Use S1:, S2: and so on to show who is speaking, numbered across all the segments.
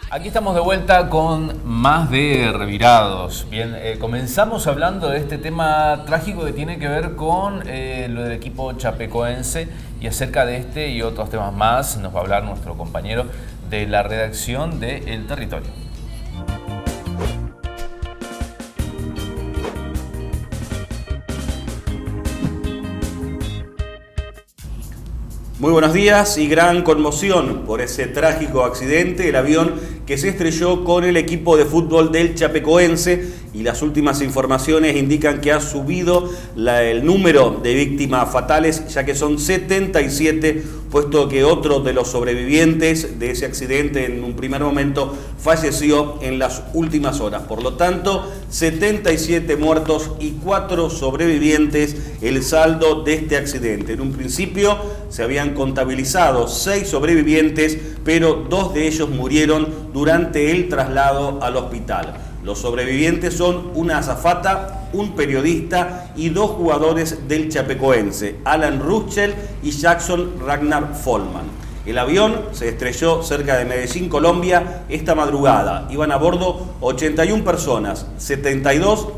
S1: Aquí estamos de vuelta con más de Revirados. Bien, comenzamos hablando de este tema trágico que tiene que ver con lo del equipo chapecoense, y acerca de este y otros temas más nos va a hablar nuestro compañero de la redacción de El Territorio.
S2: Muy buenos días y gran conmoción por ese trágico accidente, el avión que se estrelló con el equipo de fútbol del Chapecoense, y las últimas informaciones indican que ha subido el número de víctimas fatales, ya que son 77, puesto que otro de los sobrevivientes de ese accidente en un primer momento falleció en las últimas horas. Por lo tanto, 77 muertos y 4 sobrevivientes el saldo de este accidente. En un principio se habían contabilizado 6 sobrevivientes, pero 2 de ellos murieron durante el traslado al hospital. Los sobrevivientes son una azafata, un periodista y 2 jugadores del Chapecoense, Alan Ruschel y Jackson Ragnar Follman. El avión se estrelló cerca de Medellín, Colombia, esta madrugada. Iban a bordo 81 personas, 72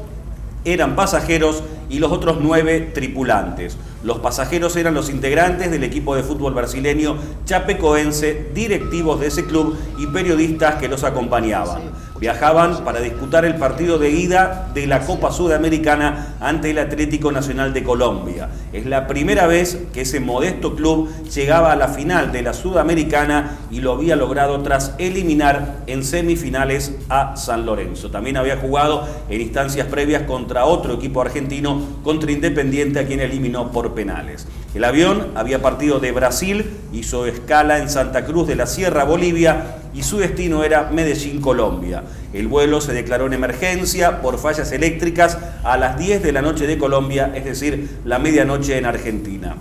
S2: eran pasajeros y los otros 9 tripulantes. Los pasajeros eran los integrantes del equipo de fútbol brasileño Chapecoense, directivos de ese club y periodistas que los acompañaban. Viajaban para disputar el partido de ida de la Copa Sudamericana ante el Atlético Nacional de Colombia. Es la primera vez que ese modesto club llegaba a la final de la Sudamericana y lo había logrado tras eliminar en semifinales a San Lorenzo. También había jugado en instancias previas contra otro equipo argentino, contra Independiente, a quien eliminó por penales. El avión había partido de Brasil, hizo escala en Santa Cruz de la Sierra, Bolivia, y su destino era Medellín, Colombia. El vuelo se declaró en emergencia por fallas eléctricas a las 10 de la noche de Colombia, es decir, la medianoche en Argentina.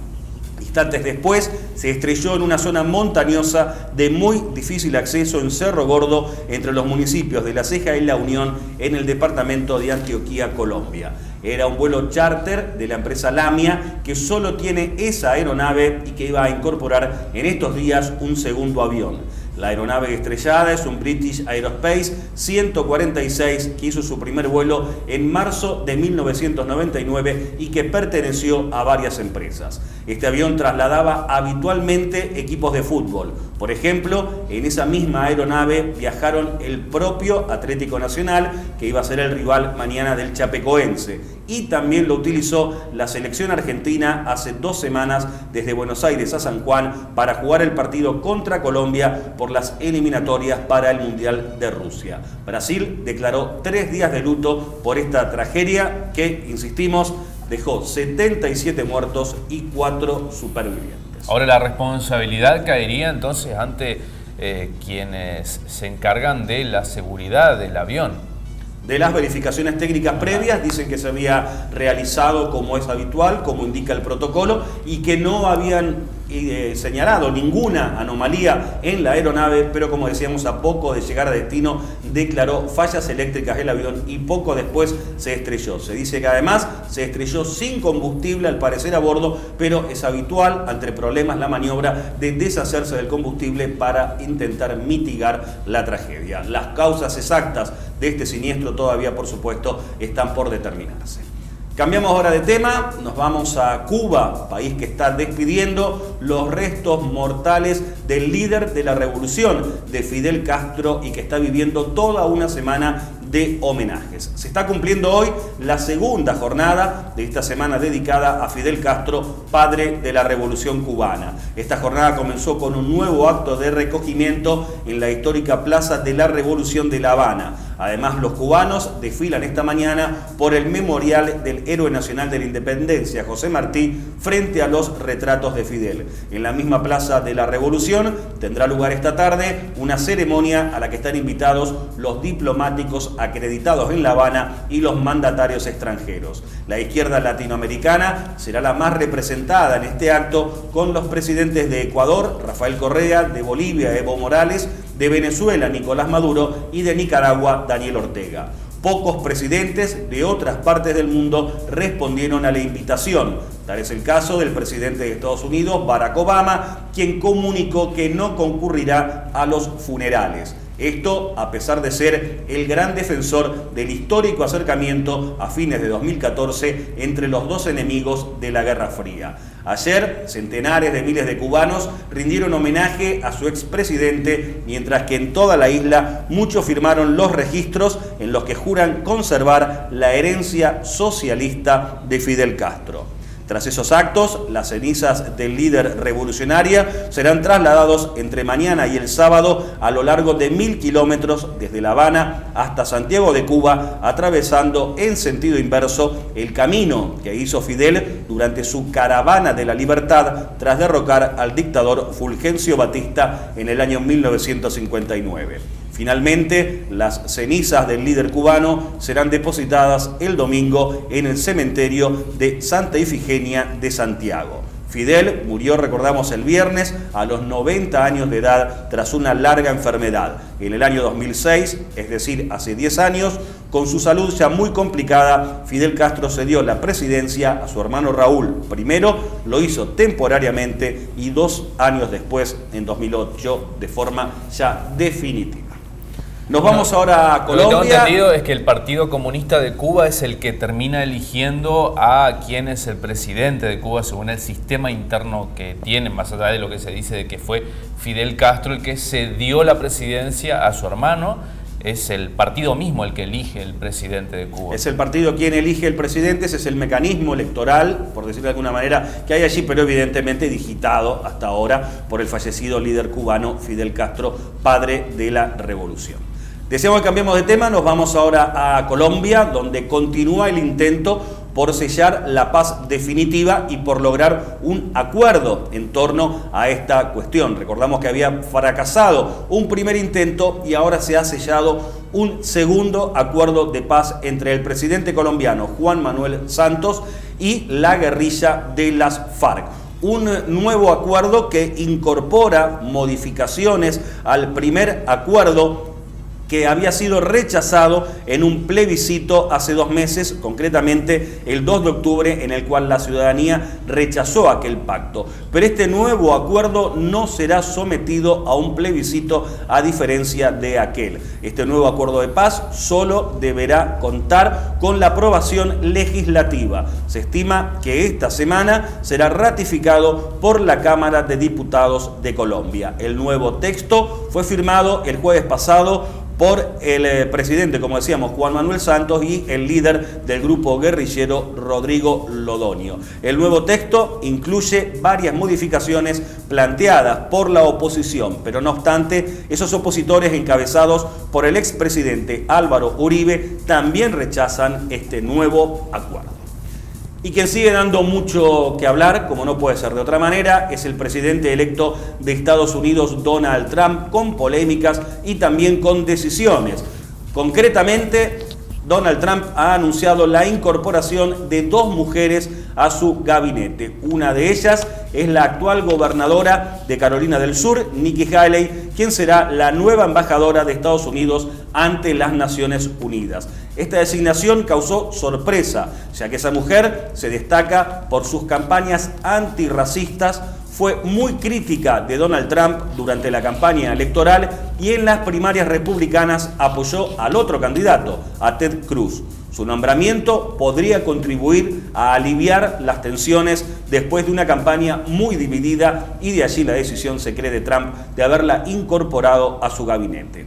S2: Instantes después se estrelló en una zona montañosa de muy difícil acceso en Cerro Gordo, entre los municipios de La Ceja y La Unión, en el departamento de Antioquia, Colombia. Era un vuelo charter de la empresa Lamia, que solo tiene esa aeronave y que iba a incorporar en estos días un segundo avión. La aeronave estrellada es un British Aerospace 146 que hizo su primer vuelo en marzo de 1999 y que perteneció a varias empresas. Este avión trasladaba habitualmente equipos de fútbol. Por ejemplo, en esa misma aeronave viajaron el propio Atlético Nacional, que iba a ser el rival mañana del Chapecoense, y también lo utilizó la selección argentina hace 2 semanas desde Buenos Aires a San Juan para jugar el partido contra Colombia por las eliminatorias para el Mundial de Rusia. Brasil declaró 3 días de luto por esta tragedia que, insistimos, dejó 77 muertos y 4 supervivientes.
S1: Ahora la responsabilidad caería entonces ante quienes se encargan de la seguridad del avión.
S2: De las verificaciones técnicas previas, dicen que se había realizado como es habitual, como indica el protocolo, y que no habían señalado ninguna anomalía en la aeronave, pero como decíamos, a poco de llegar a destino declaró fallas eléctricas el avión y poco después se estrelló. Se dice que además se estrelló sin combustible al parecer a bordo, pero es habitual ante problemas la maniobra de deshacerse del combustible para intentar mitigar la tragedia. Las causas exactas de este siniestro todavía, por supuesto, están por determinarse. Cambiamos ahora de tema, nos vamos a Cuba, país que está despidiendo los restos mortales del líder de la revolución, de Fidel Castro, y que está viviendo toda una semana de homenajes. Se está cumpliendo hoy la segunda jornada de esta semana dedicada a Fidel Castro, padre de la Revolución Cubana. Esta jornada comenzó con un nuevo acto de recogimiento en la histórica Plaza de la Revolución de La Habana. Además, los cubanos desfilan esta mañana por el memorial del héroe nacional de la independencia, José Martí, frente a los retratos de Fidel. En la misma Plaza de la Revolución tendrá lugar esta tarde una ceremonia a la que están invitados los diplomáticos acreditados en La Habana y los mandatarios extranjeros. La izquierda latinoamericana será la más representada en este acto, con los presidentes de Ecuador, Rafael Correa, de Bolivia, Evo Morales, de Venezuela, Nicolás Maduro, y de Nicaragua, Daniel Ortega. Pocos presidentes de otras partes del mundo respondieron a la invitación. Tal es el caso del presidente de Estados Unidos, Barack Obama, quien comunicó que no concurrirá a los funerales. Esto a pesar de ser el gran defensor del histórico acercamiento a fines de 2014 entre los dos enemigos de la Guerra Fría. Ayer, centenares de miles de cubanos rindieron homenaje a su expresidente, mientras que en toda la isla muchos firmaron los registros en los que juran conservar la herencia socialista de Fidel Castro. Tras esos actos, las cenizas del líder revolucionario serán trasladados entre mañana y el sábado a lo largo de 1000 kilómetros desde La Habana hasta Santiago de Cuba, atravesando en sentido inverso el camino que hizo Fidel durante su caravana de la libertad tras derrocar al dictador Fulgencio Batista en el año 1959. Finalmente, las cenizas del líder cubano serán depositadas el domingo en el cementerio de Santa Ifigenia de Santiago. Fidel murió, recordamos, el viernes a los 90 años de edad tras una larga enfermedad. En el año 2006, es decir, hace 10 años, con su salud ya muy complicada, Fidel Castro cedió la presidencia a su hermano Raúl. Primero lo hizo temporariamente y 2 años después, en 2008, de forma ya definitiva. Nos vamos ahora a Colombia.
S1: Lo que tengo entendido es que el Partido Comunista de Cuba es el que termina eligiendo a quién es el presidente de Cuba según el sistema interno que tiene, más allá de lo que se dice de que fue Fidel Castro el que cedió la presidencia a su hermano. Es el partido mismo el que elige el presidente de Cuba.
S2: Es el partido quien elige el presidente, ese es el mecanismo electoral, por decirlo de alguna manera, que hay allí, pero evidentemente digitado hasta ahora por el fallecido líder cubano Fidel Castro, padre de la revolución. Deseamos que cambiemos de tema, nos vamos ahora a Colombia, donde continúa el intento por sellar la paz definitiva y por lograr un acuerdo en torno a esta cuestión. Recordamos que había fracasado un primer intento y ahora se ha sellado un segundo acuerdo de paz entre el presidente colombiano Juan Manuel Santos y la guerrilla de las FARC. Un nuevo acuerdo que incorpora modificaciones al primer acuerdo que había sido rechazado en un plebiscito hace 2 meses, concretamente el 2 de octubre, en el cual la ciudadanía rechazó aquel pacto. Pero este nuevo acuerdo no será sometido a un plebiscito a diferencia de aquel. Este nuevo acuerdo de paz solo deberá contar con la aprobación legislativa. Se estima que esta semana será ratificado por la Cámara de Diputados de Colombia. El nuevo texto fue firmado el jueves pasado por el presidente, como decíamos, Juan Manuel Santos, y el líder del grupo guerrillero, Rodrigo Lodonio. El nuevo texto incluye varias modificaciones planteadas por la oposición, pero no obstante, esos opositores encabezados por el expresidente Álvaro Uribe también rechazan este nuevo acuerdo. Y quien sigue dando mucho que hablar, como no puede ser de otra manera, es el presidente electo de Estados Unidos, Donald Trump, con polémicas y también con decisiones. Concretamente, Donald Trump ha anunciado la incorporación de 2 mujeres a su gabinete. Una de ellas es la actual gobernadora de Carolina del Sur, Nikki Haley, quien será la nueva embajadora de Estados Unidos ante las Naciones Unidas. Esta designación causó sorpresa, ya que esa mujer se destaca por sus campañas antirracistas, fue muy crítica de Donald Trump durante la campaña electoral y en las primarias republicanas apoyó al otro candidato, a Ted Cruz. Su nombramiento podría contribuir a aliviar las tensiones después de una campaña muy dividida, y de allí la decisión, se cree, de Trump de haberla incorporado a su gabinete.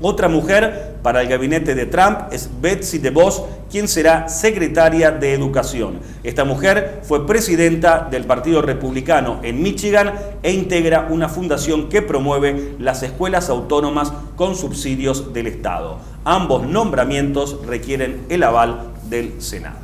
S2: Otra mujer para el gabinete de Trump es Betsy DeVos, quien será secretaria de Educación. Esta mujer fue presidenta del Partido Republicano en Michigan e integra una fundación que promueve las escuelas autónomas con subsidios del Estado. Ambos nombramientos requieren el aval del Senado.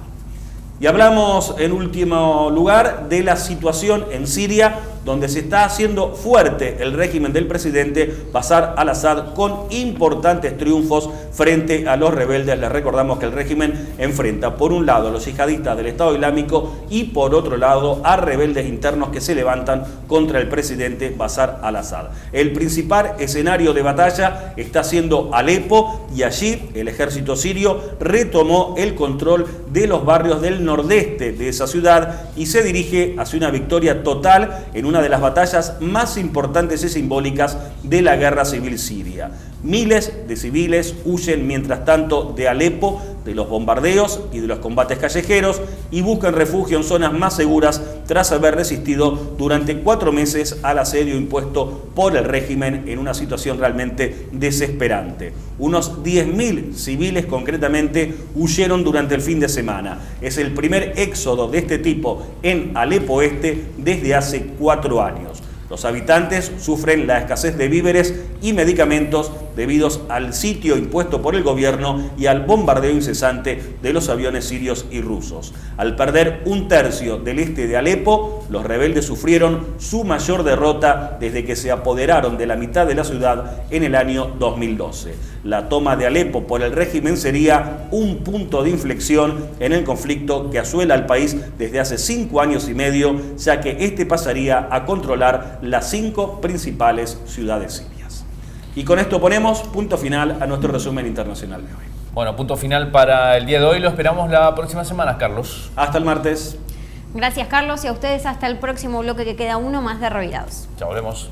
S2: Y hablamos en último lugar de la situación en Siria, donde se está haciendo fuerte el régimen del presidente Bashar al-Assad con importantes triunfos frente a los rebeldes. Les recordamos que el régimen enfrenta por un lado a los yihadistas del Estado Islámico y por otro lado a rebeldes internos que se levantan contra el presidente Bashar al-Assad. El principal escenario de batalla está siendo Alepo, y allí el ejército sirio retomó el control de los barrios del nordeste de esa ciudad y se dirige hacia una victoria total en una de las batallas más importantes y simbólicas de la guerra civil siria. Miles de civiles huyen mientras tanto de Alepo, de los bombardeos y de los combates callejeros, y buscan refugio en zonas más seguras tras haber resistido durante 4 meses al asedio impuesto por el régimen en una situación realmente desesperante. Unos 10.000 civiles concretamente huyeron durante el fin de semana. Es el primer éxodo de este tipo en Alepo Este desde hace 4 años. Los habitantes sufren la escasez de víveres y medicamentos debido al sitio impuesto por el gobierno y al bombardeo incesante de los aviones sirios y rusos. Al perder 1/3 del este de Alepo, los rebeldes sufrieron su mayor derrota desde que se apoderaron de la mitad de la ciudad en el año 2012. La toma de Alepo por el régimen sería un punto de inflexión en el conflicto que asuela al país desde hace 5 años y medio, ya que este pasaría a controlar las 5 principales ciudades sirias. Y con esto ponemos punto final a nuestro resumen internacional de hoy.
S1: Bueno, punto final para el día de hoy. Lo esperamos la próxima semana, Carlos.
S2: Hasta el martes.
S3: Gracias, Carlos, y a ustedes hasta el próximo bloque, que queda uno más de Revirados.
S1: Ya volvemos.